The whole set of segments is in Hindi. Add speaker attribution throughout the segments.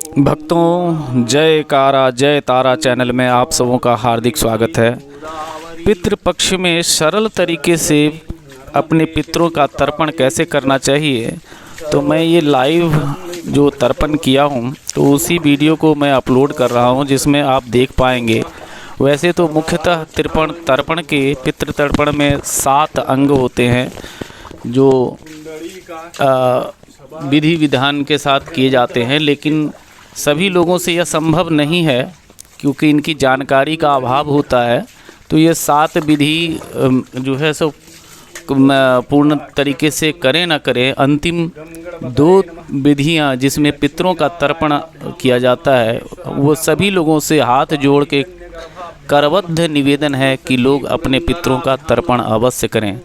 Speaker 1: भक्तों, जयकारा जय तारा चैनल में आप सबों का हार्दिक स्वागत है। पितृपक्ष में सरल तरीके से अपने पितरों का तर्पण कैसे करना चाहिए, तो मैं ये लाइव जो तर्पण किया हूँ तो उसी वीडियो को मैं अपलोड कर रहा हूँ, जिसमें आप देख पाएंगे। वैसे तो मुख्यतः तर्पण के पितृ तर्पण में 7 अंग होते हैं जो विधि विधान के साथ किए जाते हैं, लेकिन सभी लोगों से यह संभव नहीं है क्योंकि इनकी जानकारी का अभाव होता है। तो ये 7 विधि जो है सो पूर्ण तरीके से करें ना करें, अंतिम 2 विधियां जिसमें पितरों का तर्पण किया जाता है, वो सभी लोगों से हाथ जोड़ के करबद्ध निवेदन है कि लोग अपने पितरों का तर्पण अवश्य करें।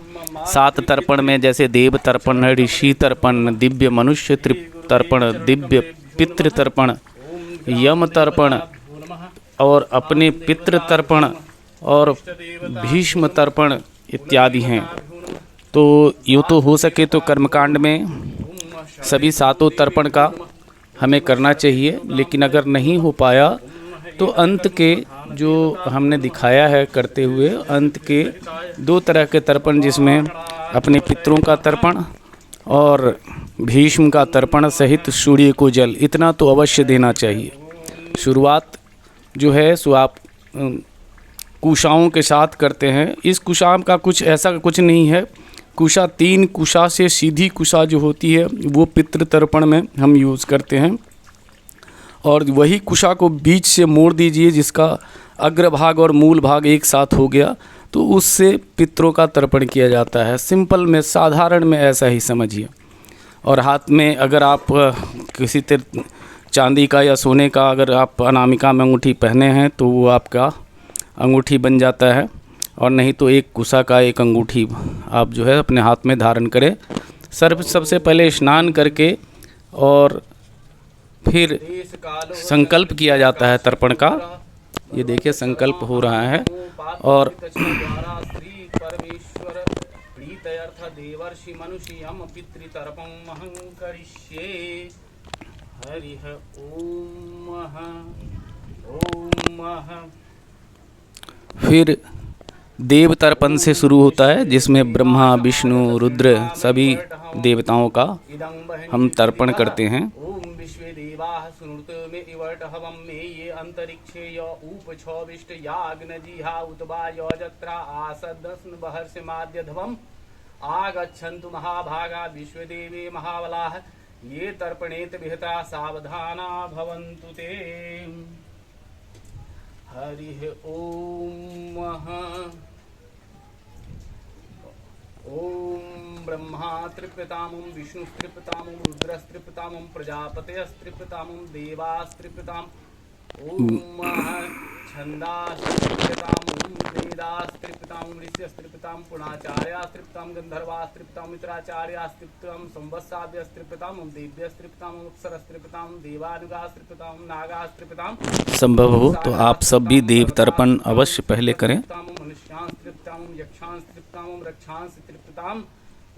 Speaker 1: 7 तर्पण में जैसे देव तर्पण, ऋषि तर्पण, दिव्य मनुष्य तर्पण, दिव्य पितृ तर्पण, यम तर्पण और अपने पितृ तर्पण और भीष्म तर्पण इत्यादि हैं। तो यूँ तो हो सके तो कर्मकांड में सभी 7 तर्पण का हमें करना चाहिए, लेकिन अगर नहीं हो पाया तो अंत के जो हमने दिखाया है करते हुए, अंत के 2 तरह के तर्पण, जिसमें अपने पितरों का तर्पण और भीष्म का तर्पण सहित सूर्य को जल, इतना तो अवश्य देना चाहिए। शुरुआत जो है सो आप कुशाओं के साथ करते हैं। इस कुशाम का कुछ ऐसा कुछ नहीं है। कुशा 3 कुशा से सीधी कुशा जो होती है वो पितृ तर्पण में हम यूज़ करते हैं, और वही कुशा को बीच से मोड़ दीजिए, जिसका अग्रभाग और मूल भाग एक साथ हो गया, तो उससे पितरों का तर्पण किया जाता है। सिंपल में, साधारण में ऐसा ही समझिए। और हाथ में अगर आप किसी चांदी का या सोने का अगर आप अनामिका में अंगूठी पहने हैं तो वो आपका अंगूठी बन जाता है, और नहीं तो एक कुशा का एक अंगूठी आप जो है अपने हाथ में धारण करें। सबसे पहले स्नान करके और फिर संकल्प किया जाता है तर्पण का। ये देखिए संकल्प हो रहा है। और देवर्षि मनुष्यम पितृतर्पं महं करिष्ये। हरिः ओम। फिर देव तर्पण से शुरू होता है, जिसमें ब्रह्मा, विष्णु, रुद्र सभी देवताओं का हम तर्पण करते हैं। ओम विश्वे देवाः सुनृत मे इवर्ट हवम मे ये अंतरिक्षे य उपछविष्ट याग्नजिहा उतवा यजत्रा आसदस्न बहर्षि माद्यधवम आगच्छन्तु महाभागा विश्वदेवे महाबलाः ये तर्पणेत विहता सावधाना भवन्तु ते। हरिः ओम। ओम ब्रह्मा तृप्यतामुं, विष्णुस्त्रिप्यतामुं, रुद्रस्त्रिप्यतामुं, प्रजापतयस्त्रिप्यतामुं, देवास्त्रिप्यताम्। ओम छन्दास्त्रिप्यतामुं, वेदास्त्रिप्यतामुं, ऋष्यस्त्रिप्यतां, पुणाचार्यास्त्रिप्यतां, गन्धर्वास्त्रिप्यतां, मित्राचार्यास्त्रिप्यतां, संवत्साद्यस्त्रिप्यतां, देव्यस्त्रिप्यतां, अप्सरस्त्रिप्यतां, देवानुगास्त्रिप्यतां, नागास्त्रिप्यतां। संभव हो तो आप सब भी देव तर्पण अवश्य पहले करें। मनुष्यांस्त्रिप्यतां, यक्षांस्त्रिप्यतां, रक्षांस्त्रिप्यतां,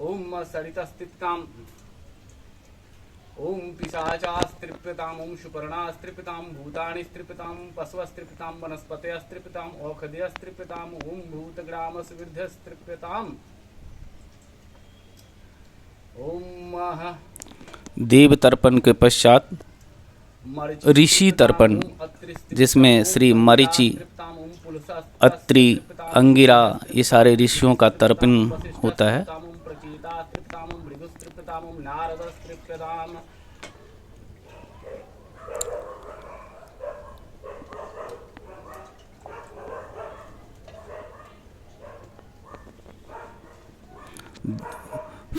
Speaker 1: ओम सरितस्त्रिप्यतां, ओम पिशाचास्त्रिप्यतां, ओम सुपर्णास्त्रिप्यतां, भूतानिस्त्रिप्यतां, पशवस्त्रिप्यतां, वनस्पतयस्त्रिप्यतां, औषधयस्त्रिप्यतां, ओम भूतग्रामसविद्धस्त्रिप्यतां। ओम देव तर्पण के पश्चात ऋषि तर्पण, जिसमें श्री मरीचि, अत्रि, अंगिरा, ये सारे ऋषियों का तर्पण होता है।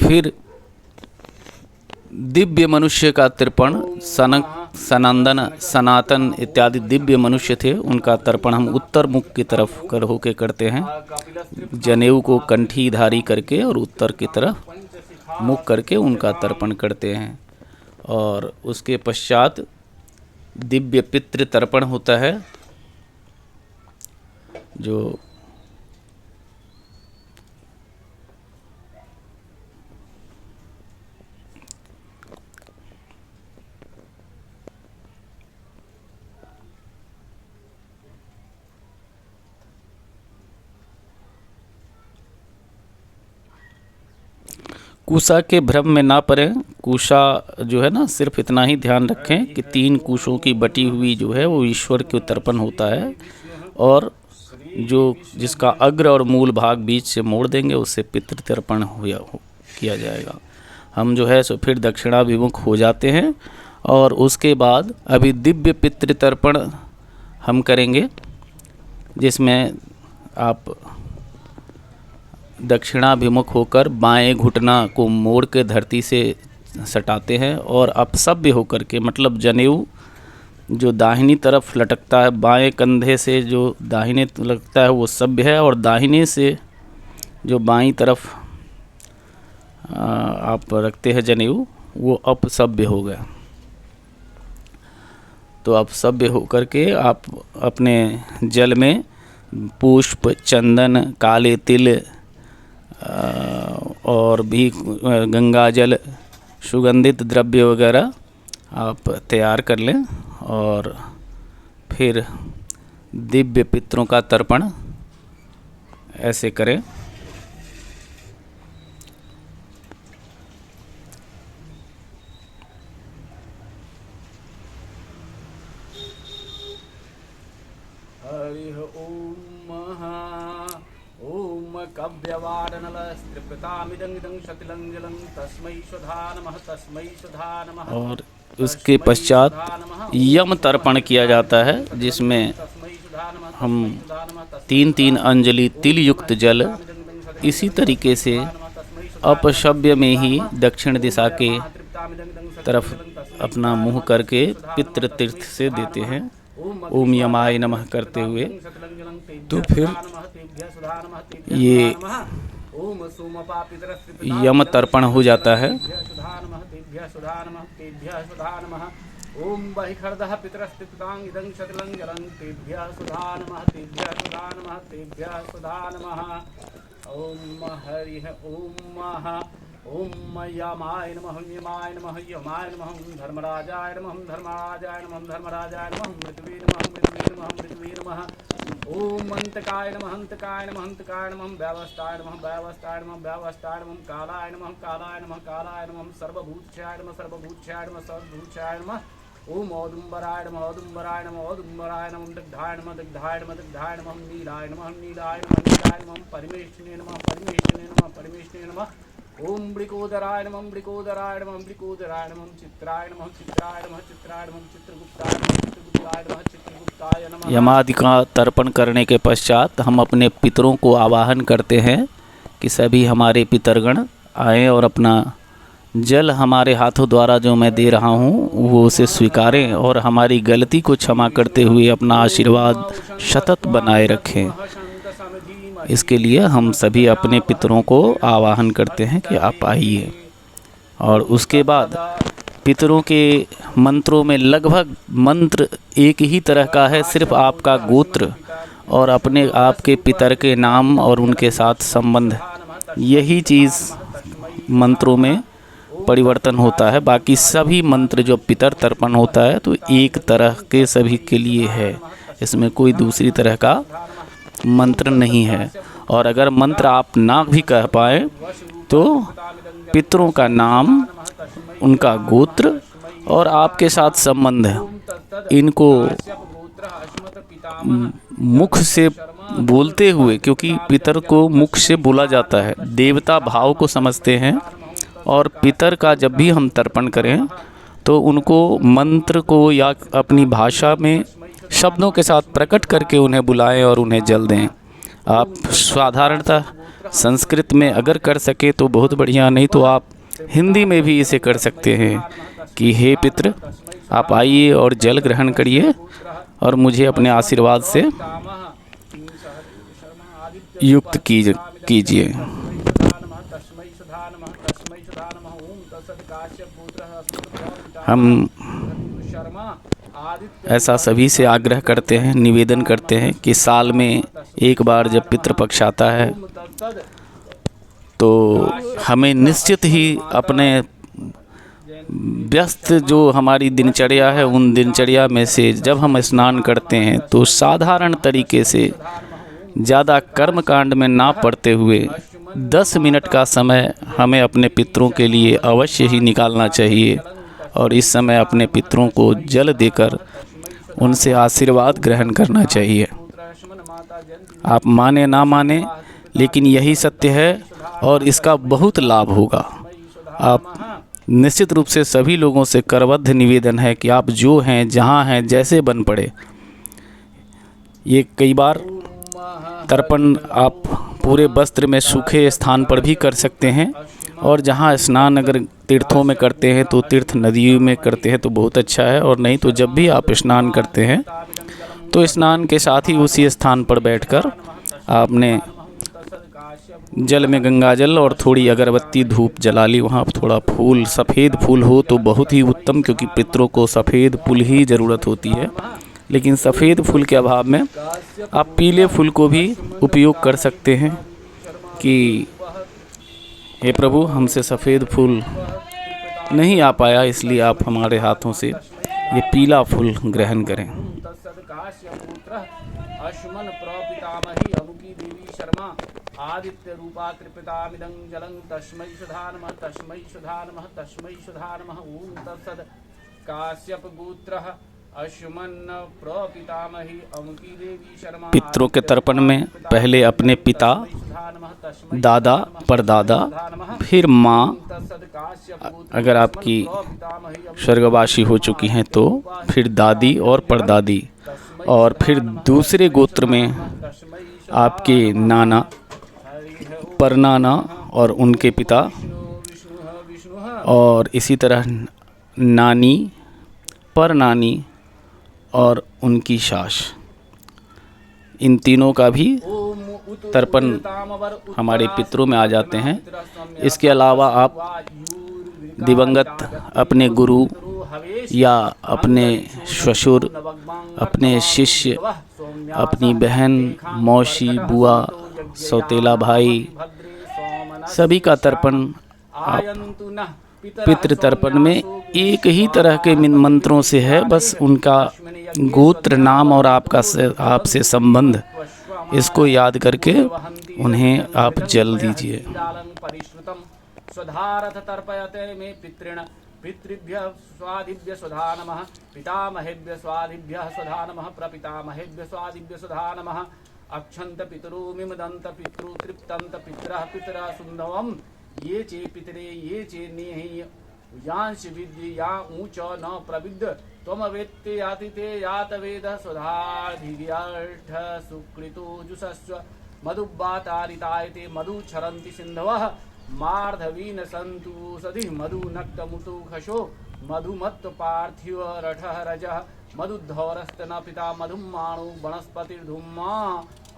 Speaker 1: फिर दिव्य मनुष्य का तर्पण, सनक, सनंदन, सनातन इत्यादि दिव्य मनुष्य थे, उनका तर्पण हम उत्तर मुख की तरफ कर होके करते हैं। जनेऊ को कंठीधारी करके और उत्तर की तरफ मुख करके उनका तर्पण करते हैं। और उसके पश्चात दिव्य पितृ तर्पण होता है, जो कुशा के भ्रम में ना पड़ें। कुशा जो है ना, सिर्फ इतना ही ध्यान रखें कि 3 कुशों की बटी हुई जो है वो ईश्वर के तर्पण होता है, और जो जिसका अग्र और मूल भाग बीच से मोड़ देंगे उससे पितृ तर्पण किया जाएगा। हम जो है सो फिर दक्षिणाभिमुख हो जाते हैं, और उसके बाद अभी दिव्य पितृ तर्पण हम करेंगे, जिसमें आप दक्षिणाभिमुख होकर बाएं घुटना को मोड़ के धरती से सटाते हैं, और अपसभ्य होकर के, मतलब जनेऊ जो दाहिनी तरफ लटकता है, बाएं कंधे से जो दाहिने लटकता है वो सभ्य है, और दाहिने से जो बाईं तरफ आप रखते हैं जनेऊ, वो अपसभ्य हो गया। तो अपसभ्य होकर के आप अपने जल में पुष्प, चंदन, काले तिल और भी गंगा जल, सुगंधित द्रव्य वगैरह आप तैयार कर लें, और फिर दिव्य पितरों का तर्पण ऐसे करें। हरि ओम ओम कव्यवाडनलस्त्रिप्रतामिदं शतिलंजलं तस्मै स्वधा नमः, तस्मै स्वधा नमः। और उसके पश्चात यम तर्पण किया जाता है, जिसमें हम 3-3 अंजलि तिल युक्त जल इसी तरीके से अपशव्य में ही दक्षिण दिशा के तरफ अपना मुँह करके पितृ तीर्थ से देते हैं, ओम यमाय नमः करते हुए। तो फिर ये यम तर्पण हो जाता है। ओम बहिखर्दः पितरस्तितांग इदं शतलं जलं तेभ्यः सुधा नमः, तेभ्यः सुधा नमः, तेभ्यः सुधा नमः। ओम हरिः ओम ओम यमाय नमः, यमाय नमः, यमाय नमः, धर्मराजाय नमः, धर्मराजाय नमः, धर्मराजाय नमः, मृत्युवे नमः, मृत्युवे नमः, मृत्युवे नमः। ओम अंतकाय नमः, अंतकाय नमः, अंतकाय नमः, व्यवस्थाय नमः, व्यवस्थाय नमः, व्यवस्थाय नमः, कालाय नमः, कालाय नमः, कालाय नमः, सर्वभूतक्षयाय नमः, सर्वभूतक्षयाय नमः, सर्वभूतक्षयाय नमः। ओम औदुम्बराय नमः, औदुम्बराय नमः, औदुम्बराय नमः, दग्धाय नमः, दग्धाय नमः, दग्धाय नमः, नीलाय नमः, नीलाय नमः, नीलाय नमः, परमेष्ठिने नमः, परमेष्ठिने नमः, परमेष्ठिने नमः। ओम मृकोदराय नमः, मृकोदराय नमः, मृकोदराय नमः, चित्राय नमः, चित्राय नमः, चित्राय नमः, चित्रगुप्ताय नमः, चित्रगुप्ताय नमः, चित्रगुप्ताय नमः। यमादि का तर्पण करने के पश्चात हम अपने पितरों को आवाहन करते हैं कि सभी हमारे पितरगण आएँ और अपना जल हमारे हाथों द्वारा जो मैं दे रहा हूँ वो उसे स्वीकारें, और हमारी गलती को क्षमा करते हुए अपना आशीर्वाद सतत बनाए रखें। इसके लिए हम सभी अपने पितरों को आवाहन करते हैं कि आप आइए। और उसके बाद पितरों के मंत्रों में लगभग मंत्र एक ही तरह का है, सिर्फ आपका गोत्र और अपने आपके पितर के नाम और उनके साथ संबंध, यही चीज़ मंत्रों में परिवर्तन होता है। बाकी सभी मंत्र जो पितर तर्पण होता है तो एक तरह के सभी के लिए है, इसमें कोई दूसरी तरह का मंत्र नहीं है। और अगर मंत्र आप ना भी कह पाए तो पितरों का नाम, उनका गोत्र और आपके साथ संबंध, इनको मुख से बोलते हुए, क्योंकि पितर को मुख से बोला जाता है, देवता भाव को समझते हैं। और पितर का जब भी हम तर्पण करें तो उनको मंत्र को या अपनी भाषा में शब्दों के साथ प्रकट करके उन्हें बुलाएं और उन्हें जल दें। आप साधारणतः संस्कृत में अगर कर सके तो बहुत बढ़िया, नहीं तो आप हिंदी में भी इसे कर सकते हैं कि हे पितृ, आप आइए और जल ग्रहण करिए और मुझे अपने आशीर्वाद से युक्त कीजिए। हम ऐसा सभी से आग्रह करते हैं, निवेदन करते हैं कि साल में एक बार जब पितृपक्ष आता है तो हमें निश्चित ही अपने व्यस्त जो हमारी दिनचर्या है उन दिनचर्या में से जब हम स्नान करते हैं तो साधारण तरीके से ज़्यादा कर्म कांड में ना पड़ते हुए 10 मिनट का समय हमें अपने पितरों के लिए अवश्य ही निकालना चाहिए और इस समय अपने पितरों को जल देकर उनसे आशीर्वाद ग्रहण करना चाहिए। आप माने ना माने, लेकिन यही सत्य है और इसका बहुत लाभ होगा। आप निश्चित रूप से सभी लोगों से करबद्ध निवेदन है कि आप जो हैं, जहाँ हैं, जैसे बन पड़े। ये कई बार तर्पण आप पूरे वस्त्र में सूखे स्थान पर भी कर सकते हैं, और जहाँ स्नान अगर तीर्थों में करते हैं तो तीर्थ नदियों में करते हैं तो बहुत अच्छा है, और नहीं तो जब भी आप स्नान करते हैं तो स्नान के साथ ही उसी स्थान पर बैठकर आपने जल में गंगा जल और थोड़ी अगरबत्ती धूप जला ली। वहाँ थोड़ा फूल, सफ़ेद फूल हो तो बहुत ही उत्तम, क्योंकि पितरों को सफ़ेद फूल ही ज़रूरत होती है। लेकिन सफ़ेद फूल के अभाव में आप पीले फूल को भी उपयोग कर सकते हैं कि हे प्रभु, हमसे सफ़ेद फूल नहीं आ पाया, इसलिए आप हमारे हाथों से ये पीला फूल ग्रहण करें।
Speaker 2: आदित्य रूपा कृपितामिदं जलं तस्मै सुधा नमः तस्मै सुधा नमः तस्मै सुधा नमः। ओम तत्सद। काश्यप गोत्रः अश्मन्न प्रपितामही अमुकी देवी शर्मा।
Speaker 1: पितरों के तर्पण में पहले अपने पिता, दादा, परदादा, फिर माँ, अगर आपकी स्वर्गवासी हो चुकी हैं तो फिर दादी और परदादी, और फिर दूसरे गोत्र में आपके नाना, परनाना और उनके पिता, और इसी तरह नानी, परनानी और उनकी सास, इन तीनों का भी तर्पण हमारे पितरों में आ जाते हैं। इसके अलावा आप दिवंगत अपने गुरु या अपने ससुर, अपने शिष्य, अपनी बहन, मौसी, बुआ, सौतेला भाई, सभी का तर्पण आप पितृ तर्पण में एक ही तरह के मंत्रों से है, बस उनका गोत्र, नाम और आपसे संबंध, इसको याद करके उन्हें आप जल दीजिए।
Speaker 2: पितृभ्यः स्वादिभ्यः स्वधा नमः पितामहेभ्यः स्वादिभ्यः स्वधा नमः प्रपितामहेभ्यः स्वादिभ्यः स्वधा नमः। अक्षंत पितरो मिमदंत पितृ तृप्तंत पितरः पितरः सुंदवम ये चे पितरे ये चे नेहि यांश विद्य या ऊंच न प्रविद्ध त्वम वेत्ते याति ते यात वेद स्वधाधिव्यर्थ सुकृतो जुषस्व मधुबातारितायते मधु क्षरन्ति सिन्धवः मार्धवीन सन्तु सधि मधु नक्तमुतु खशो मधुमत्त पार्थिव रठः रजः मधुधौरस्तन पिता मधुमाणु वनस्पतिर्धूमा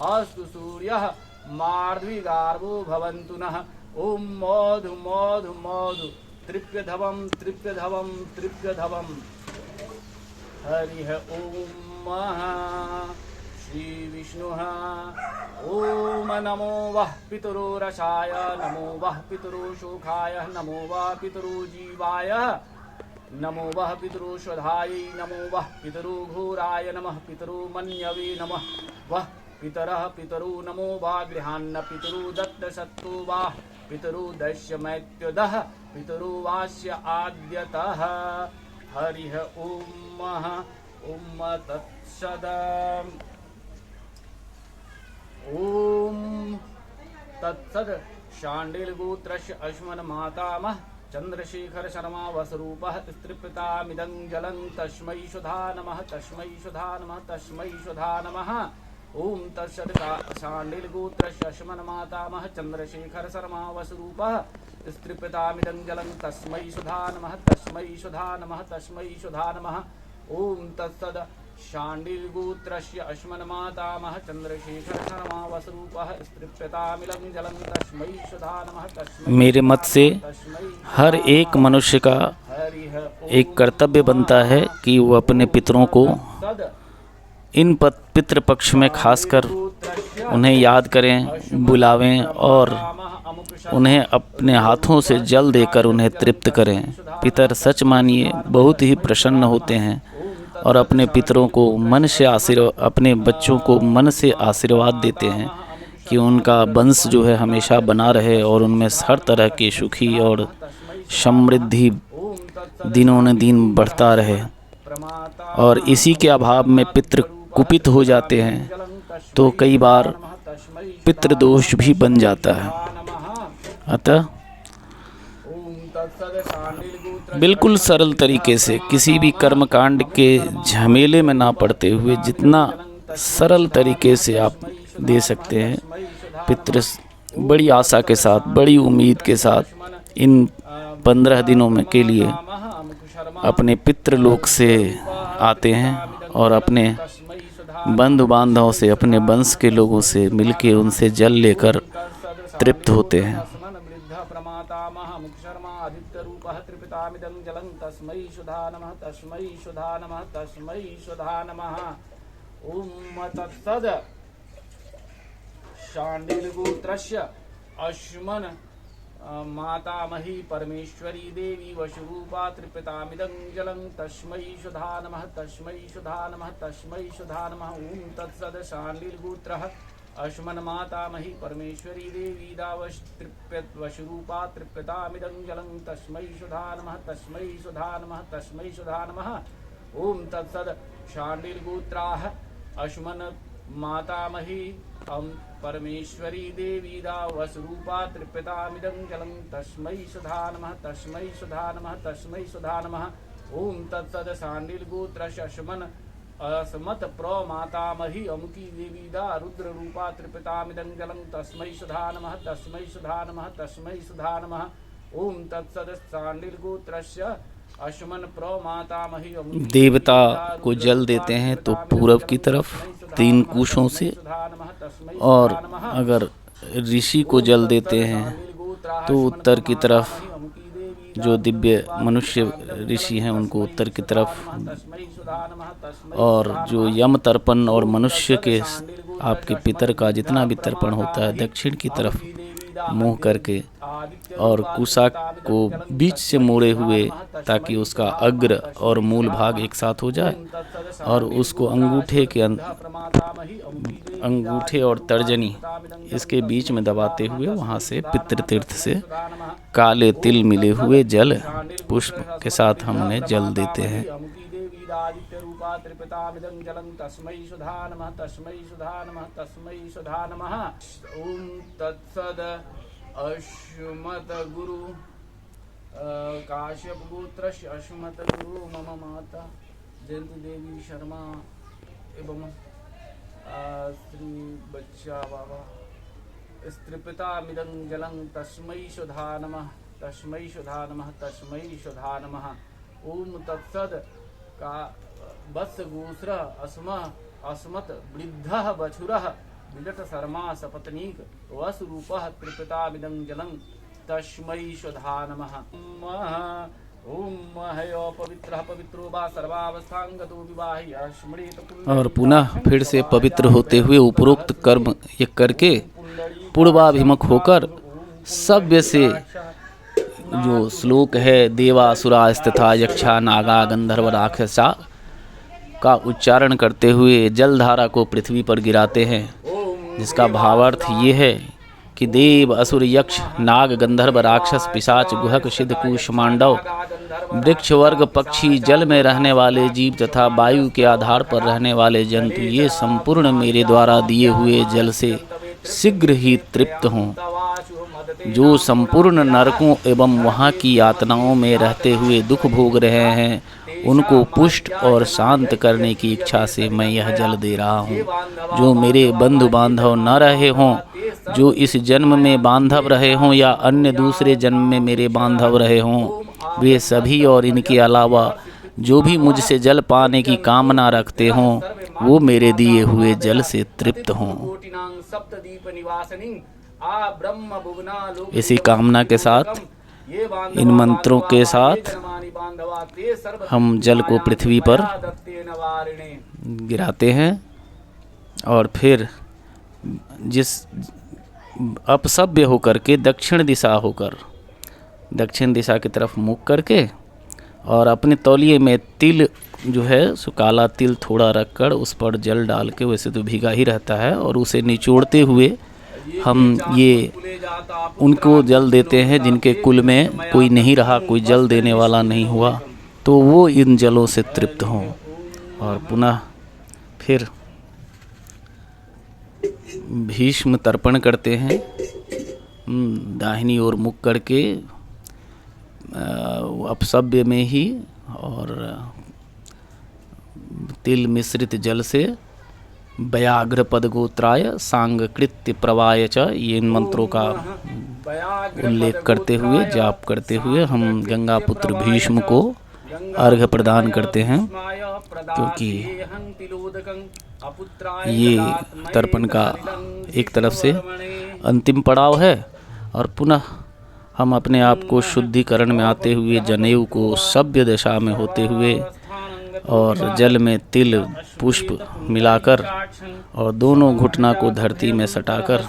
Speaker 2: अस्तु सूर्यः मार्द्विगार्भो भवन्तु नः। ओम मधु मधु मधु तृप्यधवम तृप्यधवम तृप्यधवम। हरिः ओम श्री विष्णुः। ओम नमो वः पितरो रसाय, नमो वः पितरो शोकाय, नमो वः पितरो जीवाय, नमो वः पितरो स्वधायै, नमो वः पितरो घोराय, नमः पितरो मन्यवे, नमः वः पितरः पितरो नमो वा गृहान्न पितरो दत्त सत्तो वा पितरो दश्य मैत्युदः पितरो वास्य आद्यतः। हरिः ओम ओम तत्सद। ओम तत्सद। शाण्डिल गोत्रस्य अश्मन मातामह चंद्रशेखर शर्मा वसरूपः स्त्रीपितामिदं जलं तस्मै सुधा नमः तस्मै सुधा नमः तस्मै सुधा नमः। ओम तत्सद। शाण्डिल गोत्रस्य अश्मन मातामह चंद्रशेखर शर्मा वसरूपः स्त्रीपितामिदं जलं तस्मै सुधा नमः तस्मै सुधा नमः तस्मै सुधा नमः। ओम तत्सद। शाण्डिल गोत्रस्य अश्मन मातामह चंद्रशेखर शर्मा वसरूपः स्त्रीपितामिदं जलं तस्मै सुधा नमः तस्मै।
Speaker 1: मेरे मत से हर एक मनुष्य का एक कर्तव्य बनता है कि वो अपने पितरों को इन पितृपक्ष में खासकर उन्हें याद करें, बुलावें और उन्हें अपने हाथों से जल देकर उन्हें तृप्त करें। पितर सच मानिए बहुत ही प्रसन्न होते हैं और अपने पितरों को मन से अपने बच्चों को मन से आशीर्वाद देते हैं कि उनका वंश जो है हमेशा बना रहे और उनमें हर तरह की सुखी और समृद्धि दिनों न दिन बढ़ता रहे। और इसी के अभाव में पितृ कुपित हो जाते हैं तो कई बार पितृदोष भी बन जाता है। अतः बिल्कुल सरल तरीके से किसी भी कर्मकांड के झमेले में ना पड़ते हुए जितना सरल तरीके से आप दे सकते हैं, पितृ बड़ी आशा के साथ, बड़ी उम्मीद के साथ इन 15 दिनों में के लिए अपने पितृलोक से आते हैं और अपने बंधु बांधवों से, अपने वंश के लोगों से मिलके उनसे जल लेकर तृप्त होते हैं।
Speaker 2: अश्मन मातामही परमेश्वरी देवी वशुरूपा तृप्यतामिदं जलं तस्मै सुधा नमः तस्मै सुधा नमः तस्मै सुधा नमः। ओम तत्सद शाण्डिलगोत्रः अश्मन मातामही परमेश्वरी देवी वशुरूपा तृप्यतामिदं जलं तस्मै सुधा नमः तस्मै सुधा नमः तस्मै सुधा नमः। ओम तत्सद शाण्डिलगोत्राः अश्मन मातामही परमेश्वरी देवी वसुरूपा तृप्यतामिदं जलं तस्मै सुधा नमः तस्मै सुधा नमः तस्मै सुधा नमः। ओम तत्सद शाण्डिलगोत्रस्य अश्मन असमत प्रमातामही अमुकी देवी रुद्र रूपा तृप्यतामिदं जलं तस्मै सुधा नमः तस्मै सुधा नमः तस्मै सुधा नमः। ओम तत्सद शाण्डिलगोत्रस्य अश्मन प्रमातामही
Speaker 1: देवता को जल देते हैं तो पूरब की तरफ 3 कुशों से, और अगर ऋषि को जल देते हैं तो उत्तर की तरफ, जो दिव्य मनुष्य ऋषि हैं उनको उत्तर की तरफ, और जो यम तर्पण और मनुष्य के आपके पितर का जितना भी तर्पण होता है दक्षिण की तरफ मुँह करके, और कुशा को बीच से मोड़े हुए ताकि उसका अग्र और मूल भाग एक साथ हो जाए, और उसको अंगूठे और तर्जनी इसके बीच में दबाते हुए वहाँ से पितृतीर्थ से काले तिल मिले हुए जल पुष्प के साथ हम उन्हें जल देते हैं।
Speaker 2: तस्मै सुधा नमः तस्मै सुधा नमः तस्मै सुधा नमः। ओम तत्सद अश्मत गुरु काश्यप गोत्रस्य अश्मत गुरु मम माता जयंती देवी शर्मा एवं श्री बच्चा बाबा तृप्यतामिदं जलं तस्मै सुधा नमः तस्मै सुधा नमः तस्मै सुधा नमः। ओम तत्सद का वत्स गोस्र अस्मत वृद्धः बछुरः विलट शर्मा सपत्नीक वसुरूपः तृप्यतामिदं जलं तस्मै सुधा नमः। ओम हयो पवित्रः पवित्रो वा सर्वावस्थांगतो विवाहि स्मृत।
Speaker 1: और पुनः फिर से पवित्र होते हुए उपरोक्त कर्म ये करके पूर्वाभिमुख होकर सभ्य से जो श्लोक है देवासुरा स्थिता यक्षा नागा गंधर्व राक्षसा का उच्चारण करते हुए जलधारा को पृथ्वी पर गिराते हैं, जिसका भावार्थ ये है कि देव असुर यक्ष नाग गंधर्व राक्षस पिशाच गुहक सिद्ध कूष्मांडव वृक्ष वर्ग पक्षी जल में रहने वाले जीव तथा वायु के आधार पर रहने वाले जंतु ये संपूर्ण मेरे द्वारा दिए हुए जल से शीघ्र ही तृप्त हों। जो संपूर्ण नरकों एवं वहाँ की यातनाओं में रहते हुए दुख भोग रहे हैं उनको पुष्ट और शांत करने की इच्छा से मैं यह जल दे रहा हूँ। जो मेरे बंधु बांधव न रहे हों, जो इस जन्म में बांधव रहे हों या अन्य दूसरे जन्म में मेरे बांधव रहे हों, वे सभी और इनके अलावा जो भी मुझसे जल पाने की कामना रखते हों वो मेरे दिए हुए जल से तृप्त हों। इसी कामना के साथ, इन मंत्रों के साथ हम जल को पृथ्वी पर गिराते हैं और फिर जिस अपसभ्य होकर के दक्षिण दिशा की तरफ मुख करके और अपने तौलिए में तिल जो है सो काला तिल थोड़ा रखकर उस पर जल डाल के, वैसे तो भीगा ही रहता है, और उसे निचोड़ते हुए हम ये उनको जल देते हैं जिनके कुल में कोई नहीं रहा, कोई जल देने वाला नहीं हुआ, तो वो इन जलों से तृप्त हों। और पुनः फिर भीष्म तर्पण करते हैं, दाहिनी ओर मुख करके अपसव्य में ही, और तिल मिश्रित जल से व्याघ्र पदगोत्राय सांगकृत्य प्रवाय च, ये इन मंत्रों का उल्लेख करते हुए, जाप करते हुए हम गंगा पुत्र भीष्म को अर्घ्य प्रदान करते हैं, क्योंकि ये तर्पण का एक तरफ से अंतिम पड़ाव है। और पुनः हम अपने आप को शुद्धिकरण में आते हुए जनेऊ को सभ्य दशा में होते हुए और जल में तिल पुष्प मिलाकर और दोनों घुटना को धरती में सटाकर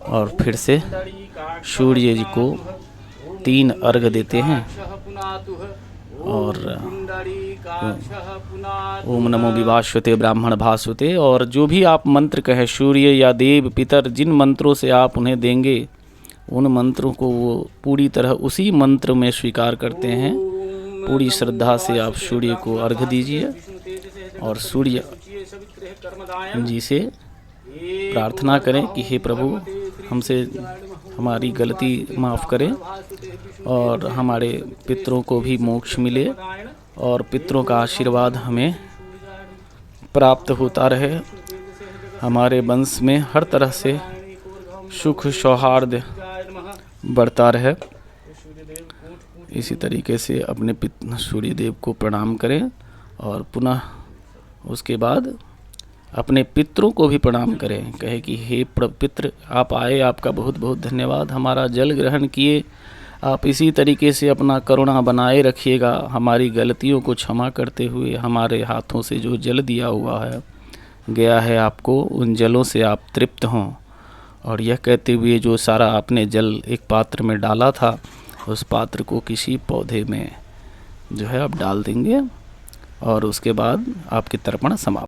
Speaker 1: और फिर से सूर्य जी को 3 अर्घ देते हैं। और ओम नमो विभास्वते ब्राह्मण भास्वते, और जो भी आप मंत्र कहें, सूर्य या देव पितर, जिन मंत्रों से आप उन्हें देंगे उन मंत्रों को वो पूरी तरह उसी मंत्र में स्वीकार करते हैं। पूरी श्रद्धा से आप सूर्य को अर्घ दीजिए और सूर्य जी से प्रार्थना करें कि हे प्रभु, हमसे हमारी गलती माफ़ करें और हमारे पितरों को भी मोक्ष मिले और पितरों का आशीर्वाद हमें प्राप्त होता रहे, हमारे वंश में हर तरह से सुख सौहार्द बढ़ता रहे। इसी तरीके से अपने सूर्य देव को प्रणाम करें और पुनः उसके बाद अपने पितरों को भी प्रणाम करें, कहे कि हे पितृ, आप आए, आपका बहुत बहुत धन्यवाद, हमारा जल ग्रहण किए, आप इसी तरीके से अपना करुणा बनाए रखिएगा, हमारी गलतियों को क्षमा करते हुए हमारे हाथों से जो जल दिया हुआ है गया है आपको, उन जलों से आप तृप्त हों। और यह कहते हुए जो सारा आपने जल एक पात्र में डाला था, उस पात्र को किसी पौधे में जो है आप डाल देंगे और उसके बाद आपकी तर्पण समाप्त।